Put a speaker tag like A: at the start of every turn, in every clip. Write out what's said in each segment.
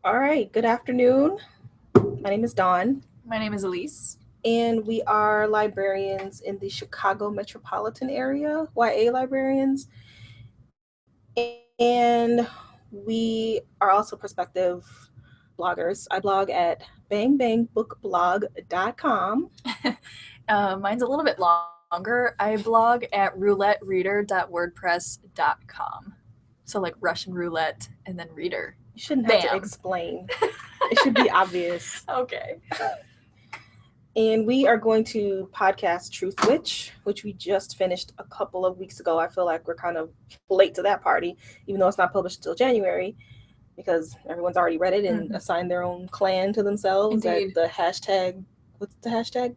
A: All right, good afternoon. My name is Dawn,
B: My name is Elise.
A: and we are librarians in the Chicago metropolitan area, YA librarians. And we are also prospective bloggers. I blog at bangbangbookblog.com.
B: Mine's a little bit longer. I blog at roulettereader.wordpress.com. So like Russian roulette and then reader.
A: You shouldn't have to
B: Bam.
A: explain, it should be obvious.
B: Okay.
A: And we are going to podcast Truthwitch, which we just finished a couple of weeks ago. I feel like we're kind of late to that party, even though it's not published until January, because everyone's already read it and assigned their own clan to themselves.
B: Indeed.
A: At the hashtag, what's the hashtag?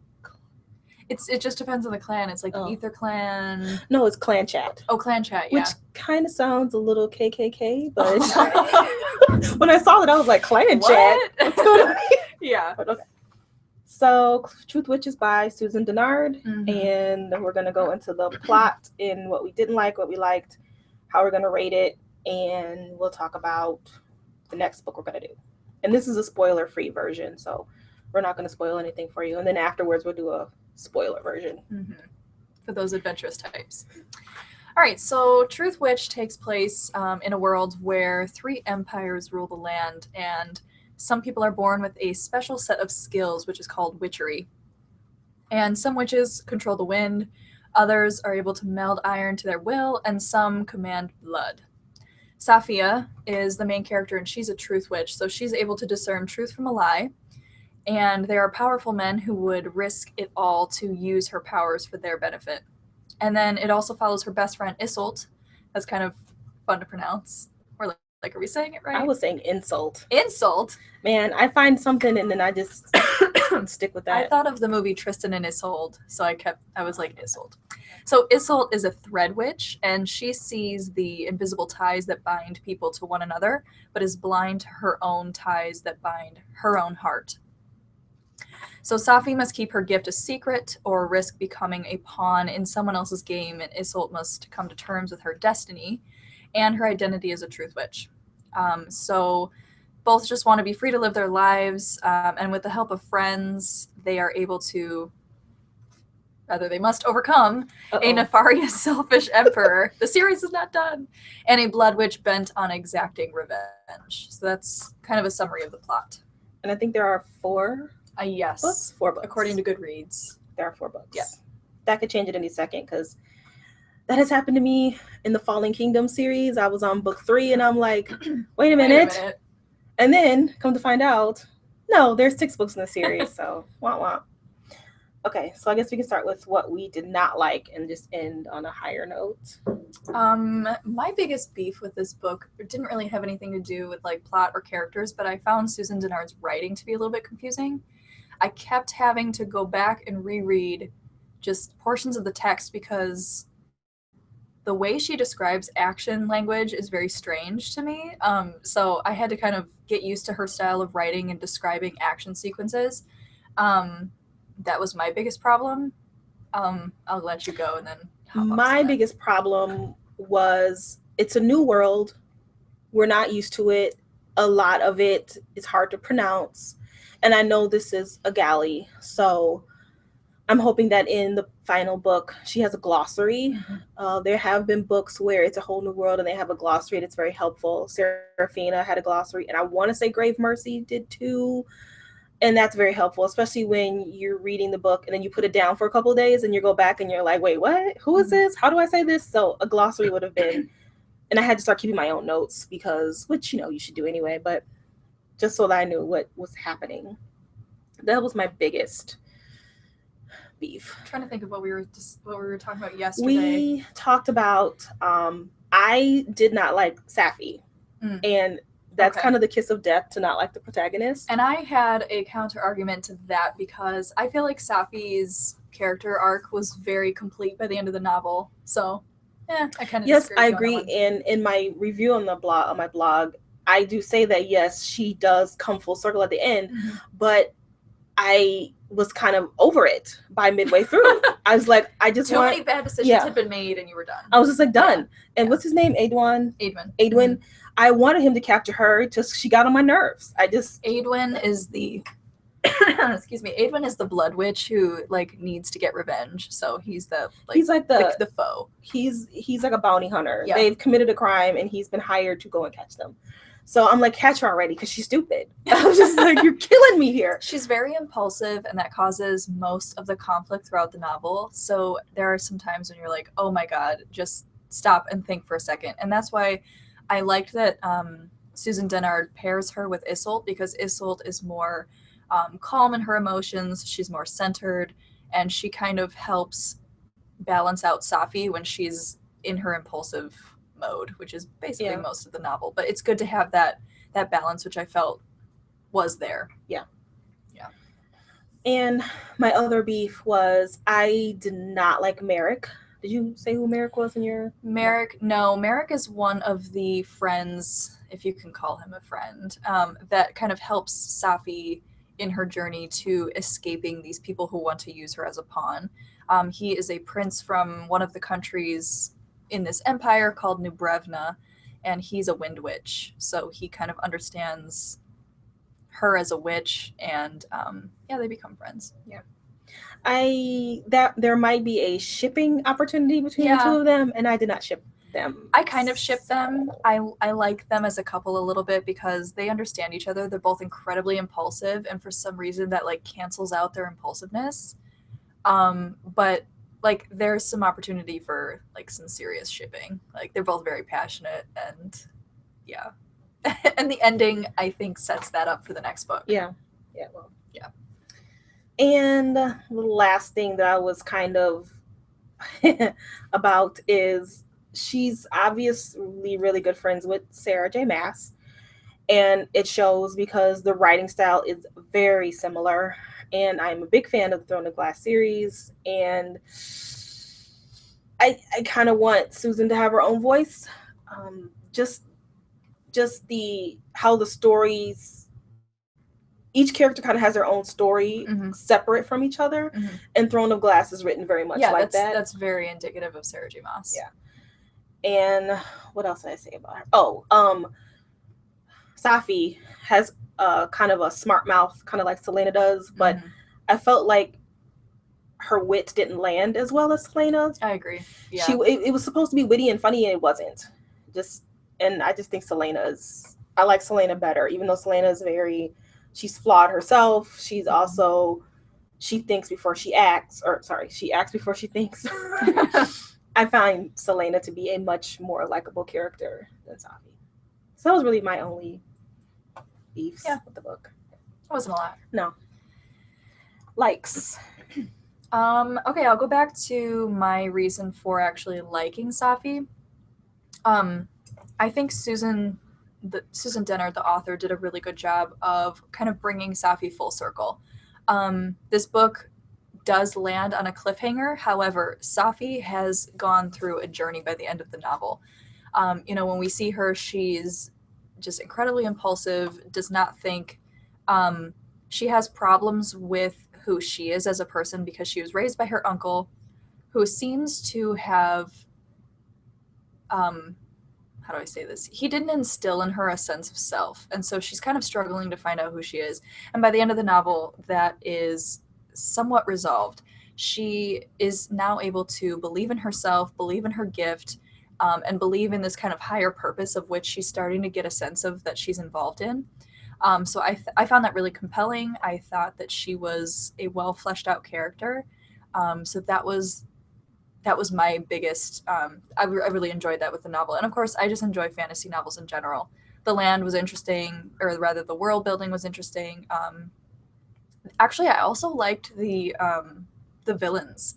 B: It just depends on the clan. It's like Ether Clan.
A: No, it's clan chat.
B: Oh, clan chat, yeah.
A: Which kind of sounds a little KKK, but when I saw it, I was like, clan chat? What's going on?
B: Yeah.
A: But okay. So, Truthwitch is by Susan Dennard, and we're going to go into the plot and what we didn't like, what we liked, how we're going to rate it, and we'll talk about the next book we're going to do. And this is a spoiler-free version, so we're not going to spoil anything for you. And then afterwards, we'll do a spoiler version.
B: For those adventurous types. All right, so Truthwitch takes place in a world where 3 empires rule the land, and some people are born with a special set of skills, which is called witchery. And some witches control the wind, others are able to meld iron to their will, and some command blood. Safia is the main character, and she's a truth witch, so she's able to discern truth from a lie. And there are powerful men who would risk it all to use her powers for their benefit. And then it also follows her best friend, Isolt. That's kind of fun to pronounce. Or like, are we saying it right?
A: I was saying insult.
B: Insult?
A: Man, I find something and then I just stick with that.
B: I thought of the movie Tristan and Isolde, so I was like, Isolde. So Isolde is a thread witch, and she sees the invisible ties that bind people to one another, but is blind to her own ties that bind her own heart. So Safi must keep her gift a secret or risk becoming a pawn in someone else's game, and Isolde must come to terms with her destiny and her identity as a truth witch. So both just want to be free to live their lives, and with the help of friends, they must overcome a nefarious, selfish emperor. The series is not done. And a blood witch bent on exacting revenge. So that's kind of a summary of the plot.
A: And I think there are 4
B: yes.
A: books? 4 books.
B: According to Goodreads.
A: There are 4 books.
B: Yeah.
A: That could change at any second, because that has happened to me in the Fallen Kingdom series. I was on book 3 and I'm like, wait a minute. And then come to find out, no, there's 6 books in the series. So wah wah. Okay, so I guess we can start with what we did not like and just end on a higher note.
B: My biggest beef with this book didn't really have anything to do with like plot or characters, but I found Susan Dennard's writing to be a little bit confusing. I kept having to go back and reread just portions of the text because the way she describes action language is very strange to me. So I had to kind of get used to her style of writing and describing action sequences. That was my biggest problem. I'll let you go and then
A: my biggest problem was it's a new world. We're not used to it. A lot of it is hard to pronounce. And I know this is a galley, so I'm hoping that in the final book, she has a glossary. There have been books where it's a whole new world and they have a glossary that's very helpful. Serafina had a glossary, and I want to say Grave Mercy did too. And that's very helpful, especially when you're reading the book and then you put it down for a couple of days and you go back and you're like, wait, what? Who is this? How do I say this? So a glossary would have been, and I had to start keeping my own notes which, you should do anyway, but just so that I knew what was happening. That was my biggest beef.
B: I'm trying to think of what we were talking about yesterday.
A: We talked about, I did not like Safi, and that's kind of the kiss of death to not like the protagonist.
B: And I had a counter argument to that because I feel like Safi's character arc was very complete by the end of the novel. So, I kind of
A: yes, I agree. And in my review on my blog, I do say that yes, she does come full circle at the end, but I was kind of over it by midway through. I was like, I just
B: Too many bad decisions had been made and you were done.
A: I was just like, done. And what's his name? Adwin.
B: Mm-hmm.
A: I wanted him to capture her, just she got on my nerves.
B: Adwin is the excuse me, Adwin is the blood witch who like needs to get revenge. So he's he's like the foe.
A: He's like a bounty hunter.
B: Yeah.
A: They've committed a crime and he's been hired to go and catch them. So I'm like, catch her already, because she's stupid. I was just like, you're killing me here.
B: She's very impulsive, and that causes most of the conflict throughout the novel. So there are some times when you're like, oh my god, just stop and think for a second. And that's why I liked that Susan Dennard pairs her with Isolde, because Isolde is more calm in her emotions. She's more centered, and she kind of helps balance out Safi when she's in her impulsive mode, which is basically most of the novel. But it's good to have that balance, which I felt was there.
A: Yeah. And my other beef was I did not like Merrick. Did you say who Merrick was in your...
B: Merrick? No, Merrick is one of the friends, if you can call him a friend, that kind of helps Safi in her journey to escaping these people who want to use her as a pawn. He is a prince from one of the countries in this empire called New Brevna, and he's a wind witch. So he kind of understands her as a witch, and they become friends.
A: Yeah. There might be a shipping opportunity between the two of them, and I did not ship them.
B: I kind of ship them. I like them as a couple a little bit because they understand each other. They're both incredibly impulsive, and for some reason that like cancels out their impulsiveness. But like there's some opportunity for like some serious shipping. Like they're both very passionate, and and the ending I think sets that up for the next book.
A: Yeah. And the last thing that I was kind of about is she's obviously really good friends with Sarah J. Maas, and it shows because the writing style is very similar. And I'm a big fan of the Throne of Glass series, and I kind of want Susan to have her own voice. Just how the stories, each character kind of has their own story, separate from each other, and Throne of Glass is written very much like that.
B: That's very indicative of Sarah J. Maas.
A: Yeah. And what else did I say about her? Safi has kind of a smart mouth, kind of like Selena does, but I felt like her wit didn't land as well as Selena's.
B: I agree. Yeah.
A: It was supposed to be witty and funny, and it wasn't. And I just think I like Selena better, even though Selena is she's flawed herself. She's also, she thinks before she acts, she acts before she thinks. I find Selena to be a much more likable character than Safi. So that was really my only beefs with the book.
B: It wasn't a lot.
A: No. Likes.
B: Okay, I'll go back to my reason for actually liking Safi. I think Susan Dennard, the author, did a really good job of kind of bringing Safi full circle. This book does land on a cliffhanger. However, Safi has gone through a journey by the end of the novel. When we see her, she's just incredibly impulsive, does not think. She has problems with who she is as a person because she was raised by her uncle, who seems to have, how do I say this? He didn't instill in her a sense of self. And so she's kind of struggling to find out who she is. And by the end of the novel, that is somewhat resolved. She is now able to believe in herself, believe in her gift, and believe in this kind of higher purpose of which she's starting to get a sense of that she's involved in. So I found that really compelling. I thought that she was a well fleshed out character. So that was my biggest, I really enjoyed that with the novel. And of course, I just enjoy fantasy novels in general. The land was interesting, or rather the world building was interesting. Actually, I also liked the villains.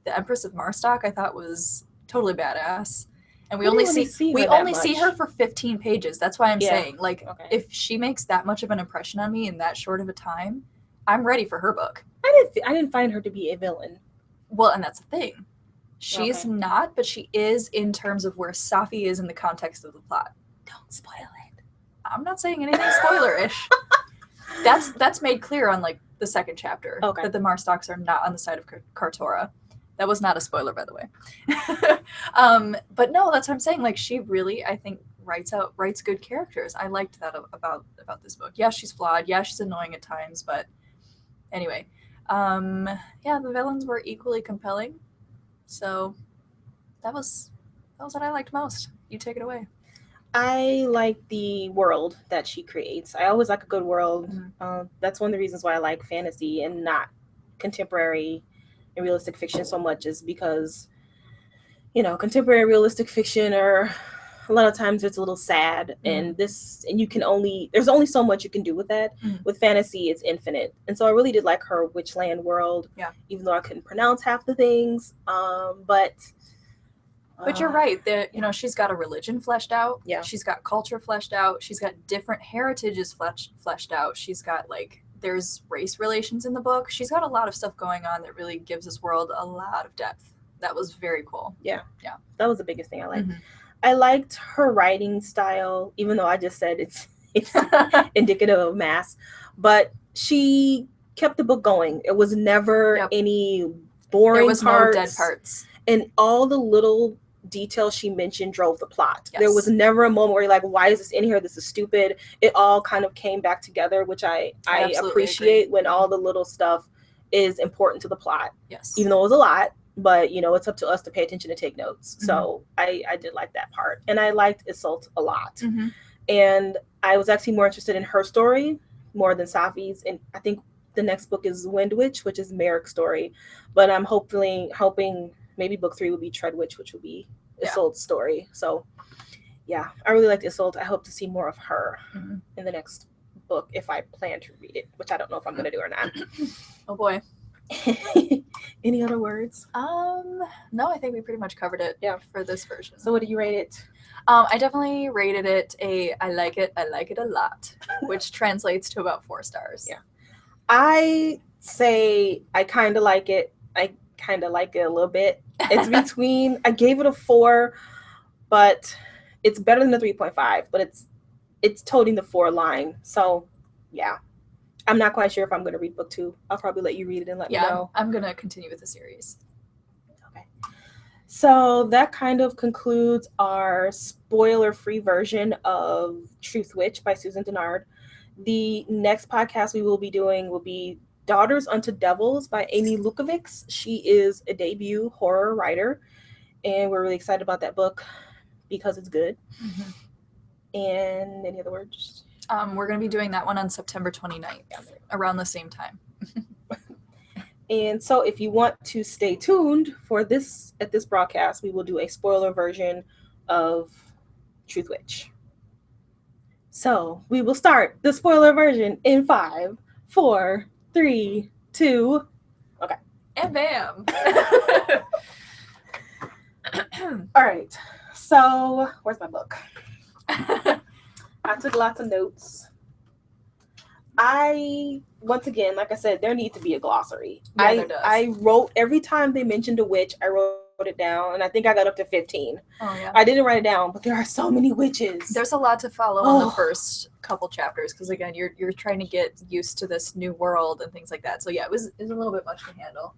B: The Empress of Marstock I thought was totally badass. And we only see her for 15 pages. That's why I'm saying, if she makes that much of an impression on me in that short of a time, I'm ready for her book.
A: I didn't find her to be a villain.
B: Well, and that's the thing. She's not, but she is in terms of where Safi is in the context of the plot.
A: Don't spoil it.
B: I'm not saying anything spoilerish. That's made clear on the second chapter.
A: Okay.
B: That the Marstocks are not on the side of Kartora. That was not a spoiler, by the way. But no, that's what I'm saying. Like, she really, I think, writes good characters. I liked that about this book. Yeah, she's flawed. Yeah, she's annoying at times. But anyway, yeah, the villains were equally compelling. So that was what I liked most. You take it away.
A: I like the world that she creates. I always like a good world.
B: Mm-hmm.
A: That's one of the reasons why I like fantasy and not contemporary and realistic fiction so much, is because, contemporary realistic fiction are a lot of times it's a little sad, and there's only so much you can do with that. With fantasy, it's infinite. And so I really did like her Witchland world.
B: Yeah.
A: Even though I couldn't pronounce half the things. But
B: you're right. That she's got a religion fleshed out.
A: Yeah.
B: She's got culture fleshed out. She's got different heritages fleshed out. She's got there's race relations in the book. She's got a lot of stuff going on that really gives this world a lot of depth. That was very cool.
A: Yeah.
B: Yeah.
A: That was the biggest thing I liked. I liked her writing style, even though I just said it's indicative of mass, but she kept the book going. It was never any boring
B: There was
A: parts.
B: no dead parts.
A: And all the little details she mentioned drove the plot.
B: Yes.
A: There was never a moment where you're like, why is this in here? This is stupid. It all kind of came back together, which I appreciate when all the little stuff is important to the plot.
B: Yes.
A: Even though it was a lot, but it's up to us to pay attention and take notes. So I did like that part. And I liked Isolde a lot. And I was actually more interested in her story more than Safi's. And I think the next book is Wind Witch, which is Merrick's story. But I'm hoping maybe book 3 will be Treadwitch, which will be Isolde's story. So yeah, I really liked Isolde. I hope to see more of her in the next book if I plan to read it, which I don't know if I'm going to do or not.
B: Oh boy.
A: Any other words?
B: No, I think we pretty much covered it for this version.
A: So what do you rate it?
B: I definitely rated it I like it a lot, which translates to about 4 stars.
A: Yeah. I say I kind of like it. I kind of like it a little bit. It's between, I gave it a 4, but it's better than the 3.5, but it's toting the 4 line. So yeah. I'm not quite sure if I'm going to read book 2. I'll probably let you read it and let me know.
B: I'm going to continue with the series.
A: Okay. So that kind of concludes our spoiler-free version of Truthwitch by Susan Dennard. The next podcast we will be doing will be Daughters Unto Devils by Amy Lukovics. She is a debut horror writer, and we're really excited about that book because it's good. And any other words?
B: We're going to be doing that one on September 29th, around the same time.
A: And so if you want to stay tuned for this broadcast, we will do a spoiler version of Truthwitch. So we will start the spoiler version in 5, 4, 3, 2. Okay.
B: And bam.
A: All right. So where's my book? I took lots of notes. Once again, like I said, there needs to be a glossary.
B: Yeah, there does.
A: I wrote, every time they mentioned a witch, I wrote it down, and I think I got up to 15.
B: Oh, yeah.
A: I didn't write it down, but there are so many witches.
B: There's a lot to follow in the first couple chapters, because again, you're trying to get used to this new world and things like that. So yeah, it was a little bit much to handle.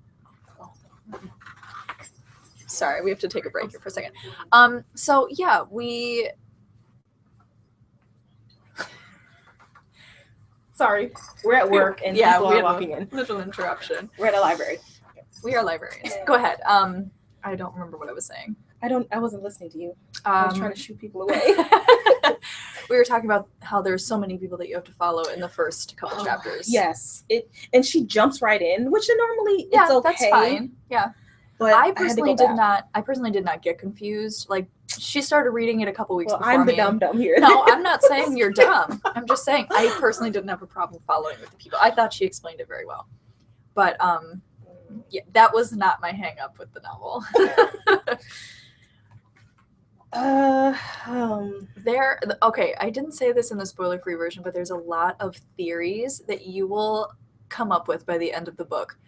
B: Sorry, we have to take a break here for a second. So yeah,
A: Sorry, we're at work and people are walking in.
B: Little interruption.
A: We're at a library.
B: We are librarians. Go ahead. I don't remember what I was saying.
A: I wasn't listening to you. I was trying to shoot people away.
B: We were talking about how there's so many people that you have to follow in the first couple chapters.
A: Yes. And she jumps right in, which normally it's okay.
B: That's fine. Yeah.
A: But
B: I personally did not get confused. Like, she started reading it a couple weeks before me.
A: I'm the dumb here.
B: No, I'm not saying you're dumb. I'm just saying I personally didn't have a problem following with the people. I thought she explained it very well. But yeah, that was not my hang up with the novel. Okay, I didn't say this in the spoiler-free version, but there's a lot of theories that you will come up with by the end of the book.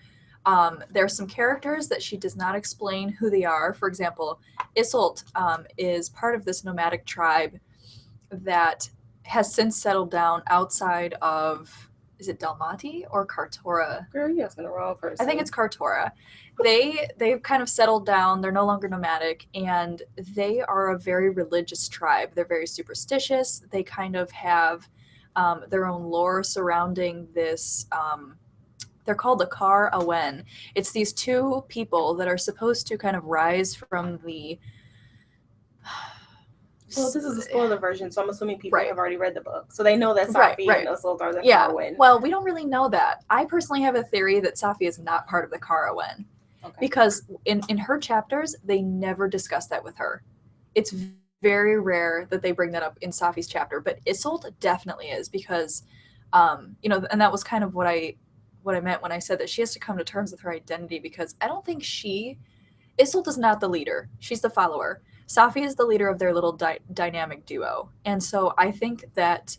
B: There are some characters that she does not explain who they are. For example, Isolde is part of this nomadic tribe that has since settled down outside of is it Dalmati or Kartora?
A: Girl, you asking the wrong person.
B: I think it's Kartora. They've kind of settled down. They're no longer nomadic, and they are a very religious tribe. They're very superstitious. They kind of have their own lore surrounding this. They're called the Kar Awen. It's these two people that are supposed to kind of rise from the.
A: Well, this is a spoiler version, so I'm assuming people
B: Right.
A: have already read the book. So they know that Safi
B: Right.
A: and Isolde are the
B: Yeah.
A: Carwyn.
B: Well, we don't really know that. I personally have a theory that Safi is not part of the Kar Awen.
A: Okay.
B: Because in her chapters, they never discuss that with her. It's very rare that they bring that up in Safi's chapter, but Isolde definitely is because, you know, and that was kind of what I meant when I said that she has to come to terms with her identity, because I don't think Isolde is not the leader. She's the follower. Safi is the leader of their little dynamic duo. And so I think that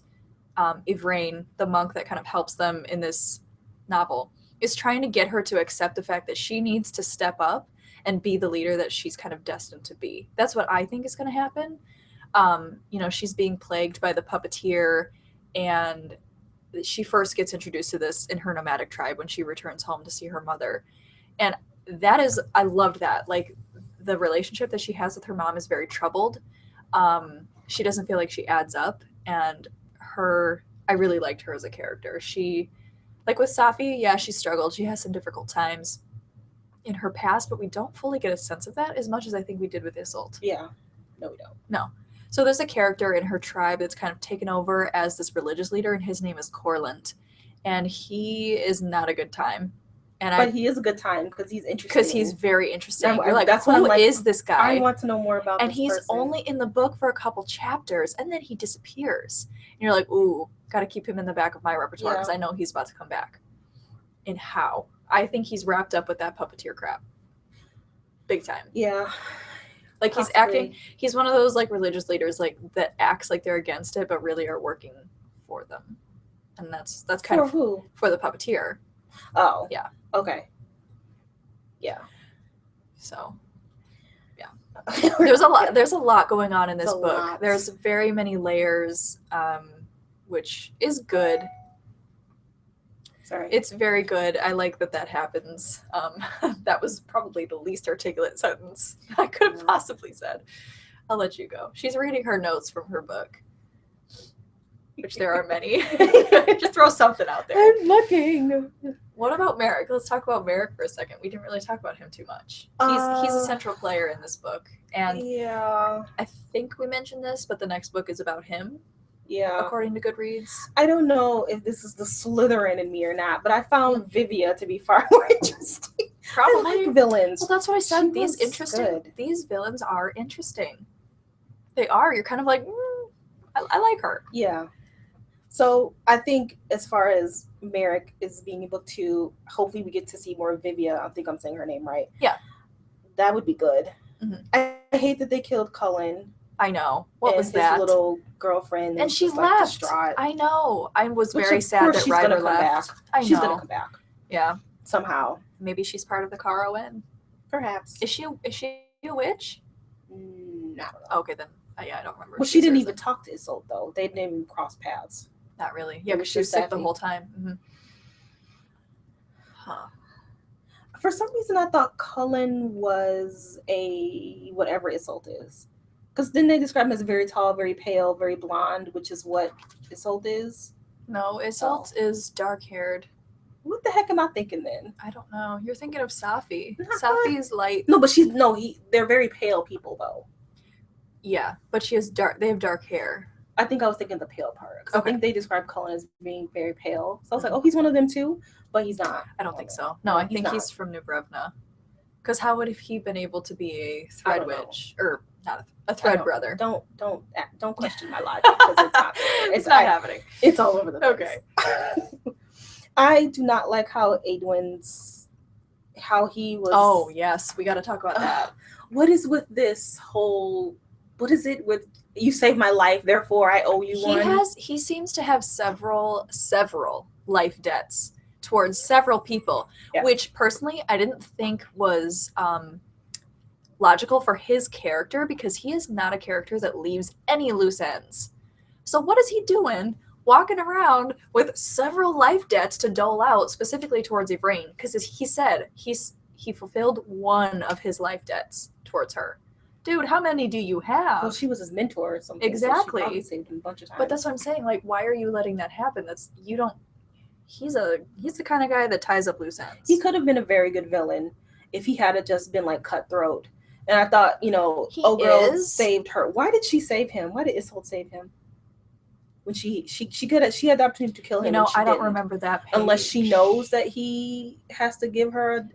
B: Yvraine, the monk that kind of helps them in this novel, is trying to get her to accept the fact that she needs to step up and be the leader that she's kind of destined to be. That's what I think is going to happen. You know, she's being plagued by the puppeteer, and she first gets introduced to this in her nomadic tribe when she returns home to see her mother. And that is, I loved that. Like, the relationship that she has with her mom is very troubled. She doesn't feel like she adds up, and I really liked her as a character. She, like with Safi, yeah, she struggled. She has some difficult times in her past, but we don't fully get a sense of that as much as I think we did with Isolde.
A: Yeah. No, we don't.
B: No. So there's a character in her tribe that's kind of taken over as this religious leader, and his name is Corlant. And he is not a good time.
A: But he is a good time because he's interesting.
B: Because he's very interesting.
A: Yeah,
B: You're like,
A: that's
B: who
A: like,
B: is this guy?
A: I want to know more about
B: and
A: this
B: he's
A: person.
B: only in the book for a couple chapters, and then he disappears. And you're like, ooh, got to keep him in the back of my repertoire because I know he's about to come back. And how? I think he's wrapped up with that puppeteer crap. Big time.
A: Yeah.
B: Like, he's one of those, like, religious leaders, like, that acts like they're against it, but really are working for them. And that's kind of
A: who?
B: For the puppeteer.
A: Oh.
B: Yeah.
A: Okay. Yeah.
B: So, yeah. There's a lot going on in this book.
A: Lot.
B: There's very many layers, which is good.
A: Sorry.
B: It's very good. I like that happens. That was probably the least articulate sentence I could have possibly said. I'll let you go. She's reading her notes from her book, which there are many. Just throw something out there.
A: I'm looking.
B: What about Merrick? Let's talk about Merrick for a second. We didn't really talk about him too much. He's a central player in this book. And
A: yeah,
B: I think we mentioned this, but the next book is about him.
A: Yeah.
B: According to Goodreads.
A: I don't know if this is the Slytherin in me or not, but I found Vivia to be far more interesting.
B: Probably.
A: I like villains.
B: Well, that's what I said.
A: Good.
B: These villains are interesting. They are. You're kind of like, I like her.
A: Yeah. So I think as far as Merrick is being able to, hopefully we get to see more of Vivia. I think I'm saying her name right.
B: Yeah.
A: That would be good.
B: Mm-hmm.
A: I hate that they killed Cullen.
B: I know. What was
A: his
B: that?
A: Little girlfriend.
B: And she
A: left.
B: Like,
A: distraught.
B: I know. I was
A: Which
B: very sad that Ryder left.
A: She's gonna come back.
B: Yeah.
A: Somehow.
B: Maybe she's part of the Kar-O-N.
A: Perhaps.
B: Is she a witch?
A: No.
B: Okay, then. Yeah, I don't remember.
A: Well, she didn't even talk to Isolde though. They didn't even cross paths.
B: Not really. Yeah, because she was sick the whole time. Mm-hmm. Huh.
A: For some reason, I thought Cullen was a whatever Isolde is. Because didn't they describe him as very tall, very pale, very blonde, which is what Isolde is?
B: No, Isolde is dark-haired.
A: What the heck am I thinking then?
B: I don't know. You're thinking of Safi. Safi is light.
A: No, but they're very pale people though.
B: Yeah, but she has dark. They have dark hair.
A: I think I was thinking the pale part. Okay. I think they described Cullen as being very pale. So I was like, oh, he's one of them too, but he's not.
B: I don't think so. No, I think he's from New Brevna. Because how would he been able to be a thread witch or not a thread brother?
A: Don't question my logic because it's not.
B: It's not happening.
A: It's all over the place.
B: Okay.
A: I do not like how he was.
B: Oh yes, we got to talk about that.
A: What is with this whole? What is it with you saved my life, therefore I owe you one?
B: He seems to have several life debts towards several people, which personally I didn't think was logical for his character because he is not a character that leaves any loose ends. So what is he doing walking around with several life debts to dole out specifically towards Yvraine, because as he said, he fulfilled one of his life debts towards her. Dude, how many do you have?
A: Well, she was his mentor or something.
B: Exactly.
A: So she probably saved him a bunch of times.
B: But that's what I'm saying. Like, why are you letting that happen? He's the kind of guy that ties up loose ends.
A: He could have been a very good villain if he had just been like cutthroat. And I thought, girl saved her. Why did she save him? Why did Isolde save him? When she had the opportunity to kill him.
B: I don't remember that page.
A: Unless she knows that he has to give her.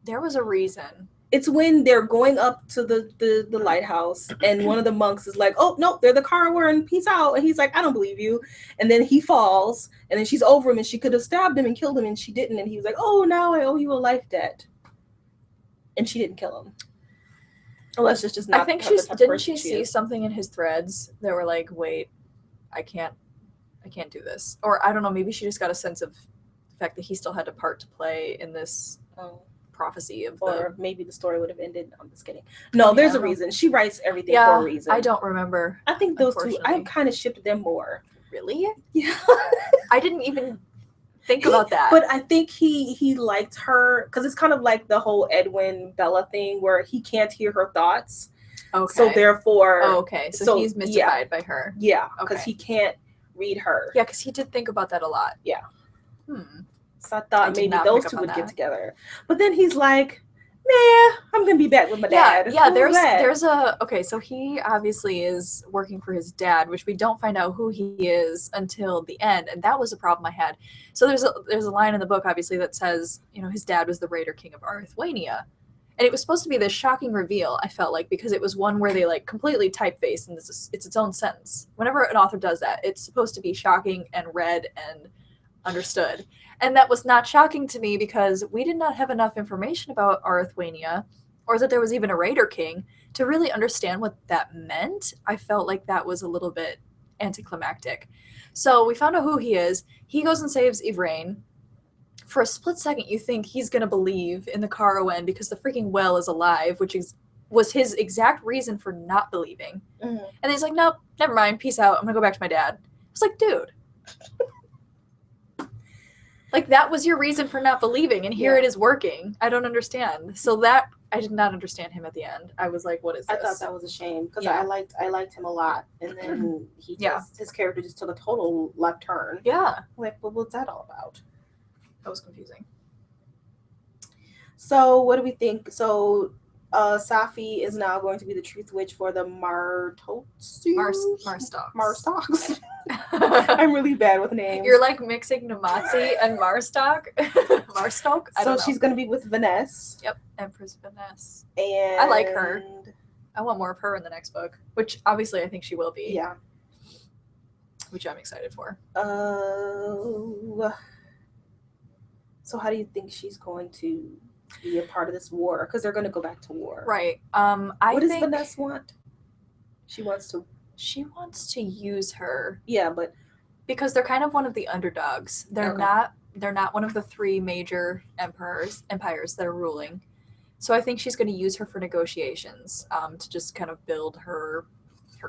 B: There was a reason.
A: It's when they're going up to the lighthouse, and one of the monks is like, "Oh no, they're the Karawer, and peace out." And he's like, "I don't believe you." And then he falls, and then she's over him, and she could have stabbed him and killed him, and she didn't. And he was like, "Oh, now I owe you a life debt." And she didn't kill him. Unless it's just not.
B: I think didn't she see something in his threads that were like, "Wait, I can't do this," or I don't know. Maybe she just got a sense of the fact that he still had a part to play in this. Prophecy of
A: or maybe the story would have ended. I'm just kidding. No, there's a reason. She writes everything for a reason.
B: I don't remember.
A: I think those two, I kind of shipped them more.
B: Really?
A: Yeah.
B: I didn't even think about that.
A: But I think he liked her because it's kind of like the whole Edwin Bella thing where he can't hear her thoughts.
B: Okay.
A: So therefore.
B: Oh, okay. So he's mystified by her.
A: Yeah. Because he can't read her.
B: Yeah, because he did think about that a lot.
A: Yeah. So I thought maybe those two would get together. But then he's like, "Man, I'm going to be back with my dad."
B: Yeah, there's a... Okay, so he obviously is working for his dad, which we don't find out who he is until the end. And that was a problem I had. So there's a line in the book, obviously, that says, his dad was the Raider King of Arthwania. And it was supposed to be this shocking reveal, I felt like, because it was one where they like completely typeface and it's its own sentence. Whenever an author does that, it's supposed to be shocking and read and understood. And that was not shocking to me because we did not have enough information about Arthwania or that there was even a Raider King to really understand what that meant. I felt like that was a little bit anticlimactic. So we found out who he is. He goes and saves Yvraine. For a split second, you think he's going to believe in the Karawen because the freaking well is alive, which was his exact reason for not believing. Mm-hmm. And then he's like, "Nope, never mind, peace out, I'm going to go back to my dad." It's like, dude. Like, that was your reason for not believing, and here it is working. I don't understand. So that, I did not understand him at the end. I was like, what is this?
A: I thought that was a shame, because I liked him a lot. And then his character just took a total left turn.
B: Yeah.
A: Like, well, what's that all about?
B: That was confusing.
A: So, what do we think? So, Safi is now going to be the Truth Witch for the Marstocks. I'm really bad with names.
B: You're like mixing Namatsi and Marstock. Marstock? I don't know.
A: She's going to be with Vanessa.
B: Yep, Empress Vanessa.
A: And
B: I like her. I want more of her in the next book, which obviously I think she will be.
A: Yeah.
B: Which I'm excited for.
A: So how do you think she's going to be a part of this war? Because they're going to go back to war.
B: Right.
A: What does Vanessa want? She wants to use her. Yeah, but
B: because they're kind of one of the underdogs. They're not one of the three major empires that are ruling. So I think she's going to use her for negotiations, to just kind of build her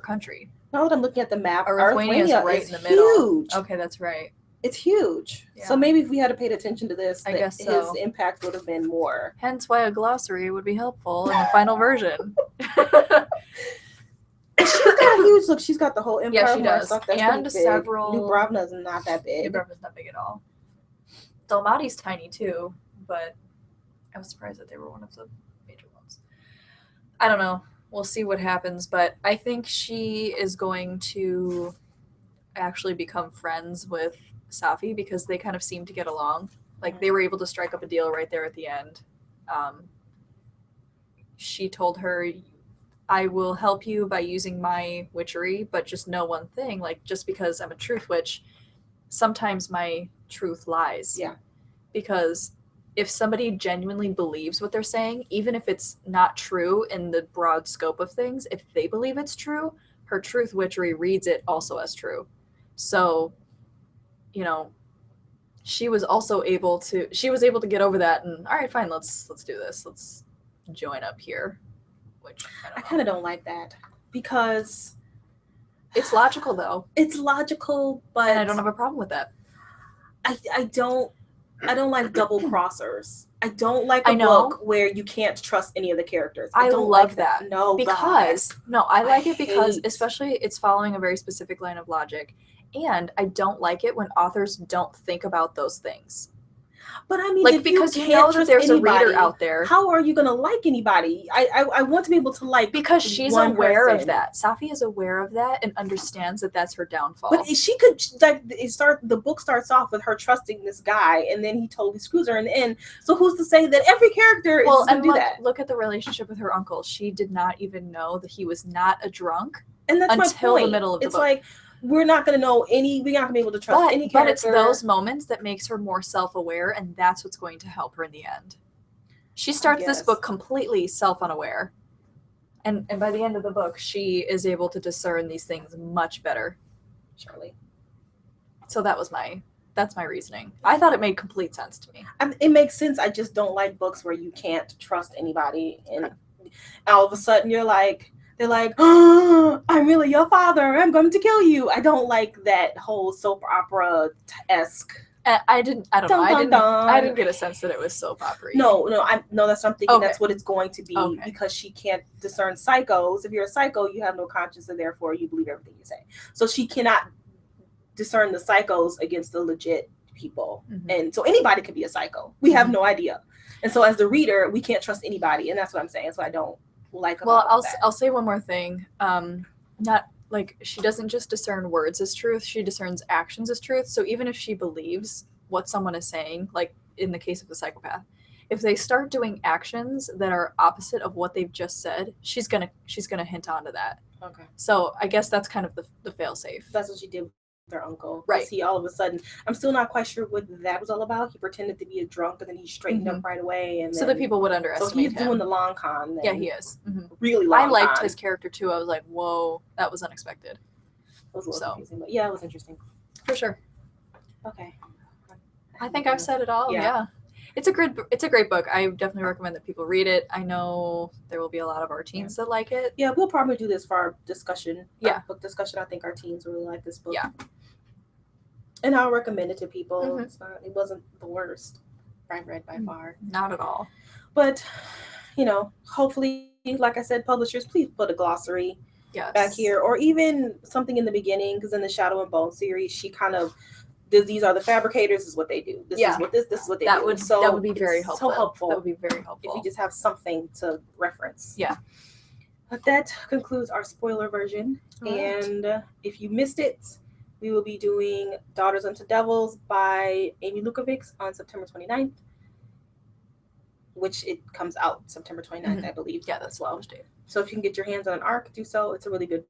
B: country.
A: Now that I'm looking at the map,
B: Arthwania is right in the middle.
A: Huge.
B: Okay, that's right.
A: It's huge. Yeah. So maybe if we had to pay attention to this,
B: I guess so.
A: His impact would have been more.
B: Hence why a glossary would be helpful in the final version.
A: She's got a huge look. She's got the whole empire.
B: Yeah, she does. And several.
A: Dubrovna's not that big.
B: Dubrovna's not big at all. Dalmati's tiny too, but I was surprised that they were one of the major ones. I don't know. We'll see what happens, but I think she is going to actually become friends with Safi because they kind of seem to get along. Like, they were able to strike up a deal right there at the end. She told her, "I will help you by using my witchery, but just know one thing, like, just because I'm a truth witch, sometimes my truth lies."
A: Yeah.
B: Because if somebody genuinely believes what they're saying, even if it's not true in the broad scope of things, if they believe it's true, her truth witchery reads it also as true. So, she was able to get over that and, all right, fine, let's do this. Let's join up here. Which
A: I kind of don't like that because
B: It's logical though.
A: It's logical, but
B: And I don't have a problem with that.
A: I don't like double crossers. I don't like a book where you can't trust any of the characters.
B: I
A: don't
B: love
A: like
B: that.
A: No,
B: because no, I like it because
A: hate-
B: especially it's following a very specific line of logic, and I don't like it when authors don't think about those things.
A: But I mean,
B: Like,
A: if
B: because
A: you
B: you know that
A: trust
B: there's
A: anybody,
B: a reader out there.
A: How are you gonna like anybody? I want to be able to like
B: Because she's
A: one
B: aware
A: person.
B: of that. Safi is aware of that and understands that that's her downfall.
A: But she could like the book starts off with her trusting this guy, and then he totally screws her in the end. So who's to say that every character is gonna do that?
B: Look at the relationship with her uncle. She did not even know that he was not a drunk,
A: and that's
B: until
A: my point.
B: the middle of the book.
A: It's like we're not gonna know any. We're not gonna be able to trust any character.
B: But it's those moments that makes her more self-aware, and that's what's going to help her in the end. She starts this book completely self-unaware, and by the end of the book, she is able to discern these things much better.
A: Surely. So
B: that's my reasoning. I thought it made complete sense to me.
A: It makes sense. I just don't like books where you can't trust anybody, and all of a sudden they're like, oh, I'm really your father. I'm going to kill you. I don't like that whole soap opera-esque.
B: I don't know. I didn't get a sense that it was soap opera.
A: No, that's what I'm thinking. Okay. That's what it's going to be because she can't discern psychos. If you're a psycho, you have no conscience, and therefore you believe everything you say. So she cannot discern the psychos against the legit people. Mm-hmm. And so anybody could be a psycho. We have no idea. And so as the reader, we can't trust anybody. And that's what I'm saying. So I don't like about that.
B: I'll say one more thing. Not like she doesn't just discern words as truth, she discerns actions as truth. So even if she believes what someone is saying, like in the case of the psychopath, if they start doing actions that are opposite of what they've just said, she's gonna hint onto that.
A: Okay.
B: So I guess that's kind of the fail safe.
A: That's what she did with her uncle.
B: Right.
A: He all of a sudden, I'm still not quite sure what that was all about. He pretended to be a drunk and then he straightened up right away. And
B: so that people would underestimate him.
A: So he's doing the long con.
B: Yeah, he is. Mm-hmm.
A: Really long con.
B: I liked his character too. I was like, whoa, that was unexpected.
A: It was a little confusing, but yeah, it was interesting.
B: For sure.
A: Okay.
B: I think I've said it all. Yeah. It's a great book. I definitely recommend that people read it. I know there will be a lot of our teens that like it.
A: Yeah, we'll probably do this for our discussion.
B: Yeah.
A: Book discussion. I think our teens really like this book.
B: Yeah.
A: And I'll recommend it to people.
B: Mm-hmm.
A: It wasn't the worst I've read by far.
B: Not at all.
A: But, hopefully, like I said, publishers, please put a glossary back here, or even something in the beginning, because in the Shadow and Bone series, she kind of, these are the fabricators, this is what they do. This is what they do.
B: That would be very helpful.
A: So helpul.
B: That would be very helpful.
A: If you just have something to reference.
B: Yeah.
A: But that concludes our spoiler version. Right. And if you missed it, we will be doing Daughters Unto Devils by Amy Lukovics on September 29th, which it comes out September 29th, I believe.
B: Yeah, that's the date.
A: So if you can get your hands on an ARC, do so. It's a really good